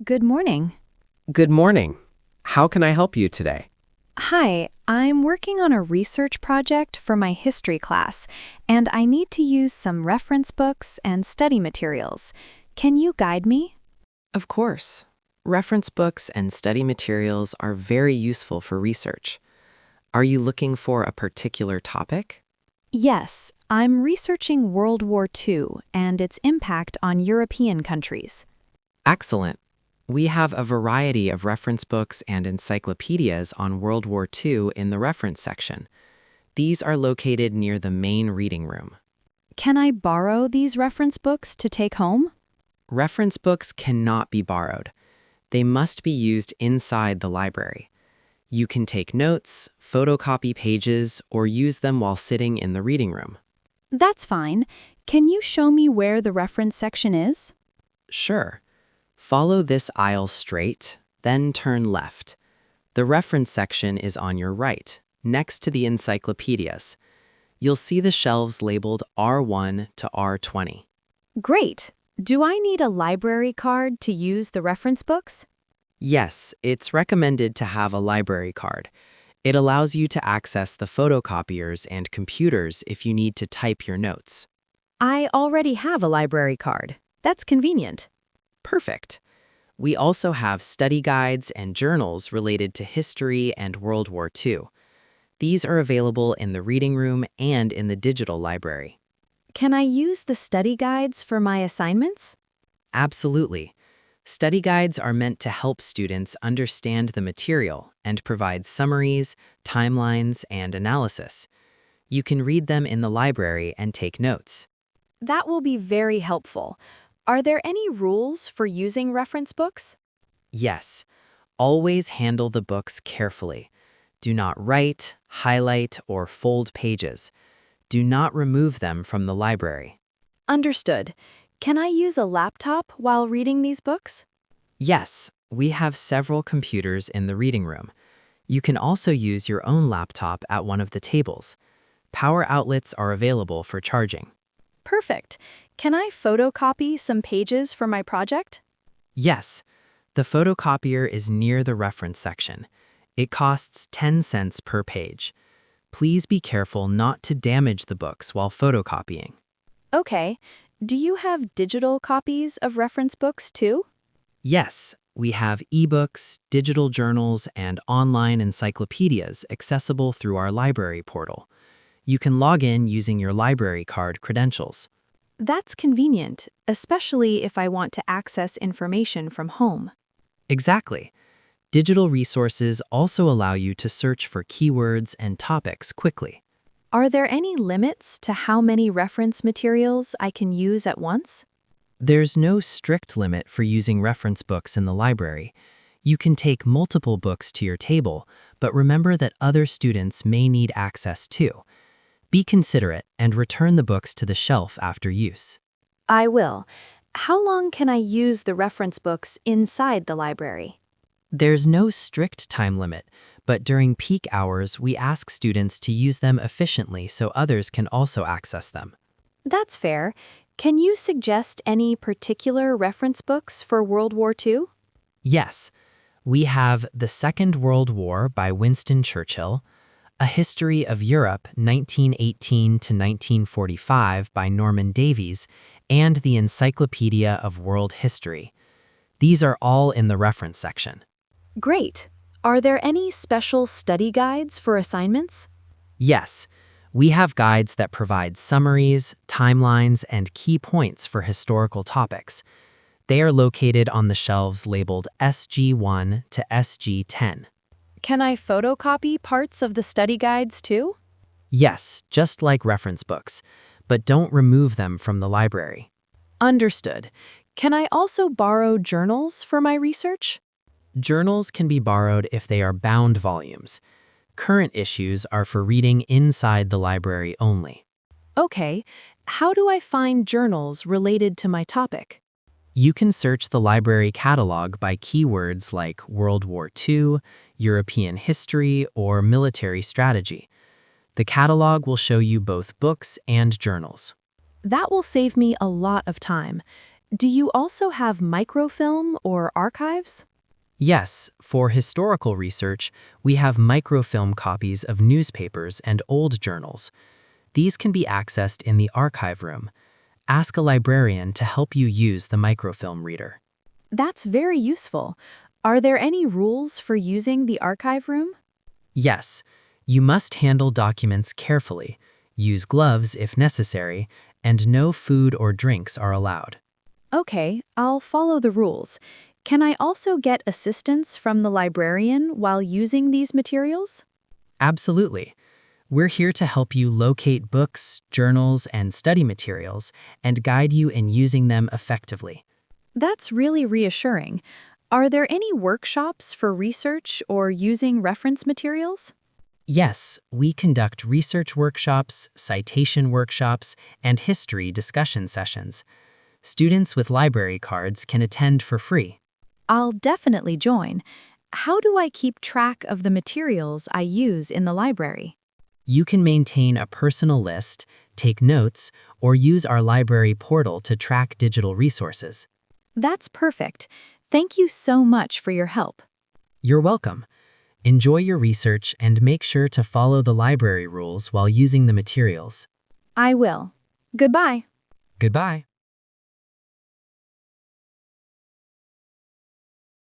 Good morning. Good morning. How can I help you today? Hi, I'm working on a research project for my history class, and I need to use some reference books and study materials. Can you guide me? Of course. Reference books and study materials are very useful for research. Are you looking for a particular topic? Yes, I'm researching World War II and its impact on European countries. Excellent. We have a variety of reference books and encyclopedias on World War II in the reference section. These are located near the main reading room. Can I borrow these reference books to take home? Reference books cannot be borrowed. They must be used inside the library. You can take notes, photocopy pages, or use them while sitting in the reading room. That's fine. Can you show me where the reference section is? Sure. Follow this aisle straight, then turn left. The reference section is on your right, next to the encyclopedias. You'll see the shelves labeled R1 to R20. Great. Do I need a library card to use the reference books? Yes, it's recommended to have a library card. It allows you to access the photocopiers and computers if you need to type your notes. I already have a library card. That's convenient. Perfect. We also have study guides and journals related to history and World War II. These are available in the reading room and in the digital library. Can I use the study guides for my assignments? Absolutely. Study guides are meant to help students understand the material and provide summaries, timelines, and analysis. You can read them in the library and take notes. That will be very helpful. Are there any rules for using reference books? Yes, always handle the books carefully. Do not write, highlight, or fold pages. Do not remove them from the library. Understood. Can I use a laptop while reading these books? Yes, we have several computers in the reading room. You can also use your own laptop at one of the tables. Power outlets are available for charging. Perfect. Can I photocopy some pages for my project? Yes, the photocopier is near the reference section. It costs 10 cents per page. Please be careful not to damage the books while photocopying. Okay. Do you have digital copies of reference books too? Yes, we have ebooks, digital journals, and online encyclopedias accessible through our library portal. You can log in using your library card credentials. That's convenient, especially if I want to access information from home. Exactly. Digital resources also allow you to search for keywords and topics quickly. Are there any limits to how many reference materials I can use at once? There's no strict limit for using reference books in the library. You can take multiple books to your table, but remember that other students may need access too. Be considerate and return the books to the shelf after use. I will. How long can I use the reference books inside the library? There's no strict time limit, but during peak hours, we ask students to use them efficiently so others can also access them. That's fair. Can you suggest any particular reference books for World War II? Yes, we have The Second World War by Winston Churchill, A History of Europe 1918 to 1945 by Norman Davies, and the Encyclopedia of World History. These are all in the reference section. Great. Are there any special study guides for assignments? Yes, we have guides that provide summaries, timelines, and key points for historical topics. They are located on the shelves labeled SG1 to SG10. Can I photocopy parts of the study guides too? Yes, just like reference books, but don't remove them from the library. Understood. Can I also borrow journals for my research? Journals can be borrowed if they are bound volumes. Current issues are for reading inside the library only. Okay. How do I find journals related to my topic? You can search the library catalog by keywords like World War II, European history, or military strategy. The catalog will show you both books and journals. That will save me a lot of time. Do you also have microfilm or archives? Yes, for historical research, we have microfilm copies of newspapers and old journals. These can be accessed in the archive room. Ask a librarian to help you use the microfilm reader. That's very useful. Are there any rules for using the archive room? Yes, you must handle documents carefully, use gloves if necessary, and no food or drinks are allowed. Okay, I'll follow the rules. Can I also get assistance from the librarian while using these materials? Absolutely. We're here to help you locate books, journals, and study materials and guide you in using them effectively. That's really reassuring. Are there any workshops for research or using reference materials? Yes, we conduct research workshops, citation workshops, and history discussion sessions. Students with library cards can attend for free. I'll definitely join. How do I keep track of the materials I use in the library? You can maintain a personal list, take notes, or use our library portal to track digital resources. That's perfect. Thank you so much for your help. You're welcome. Enjoy your research and make sure to follow the library rules while using the materials. I will. Goodbye. Goodbye.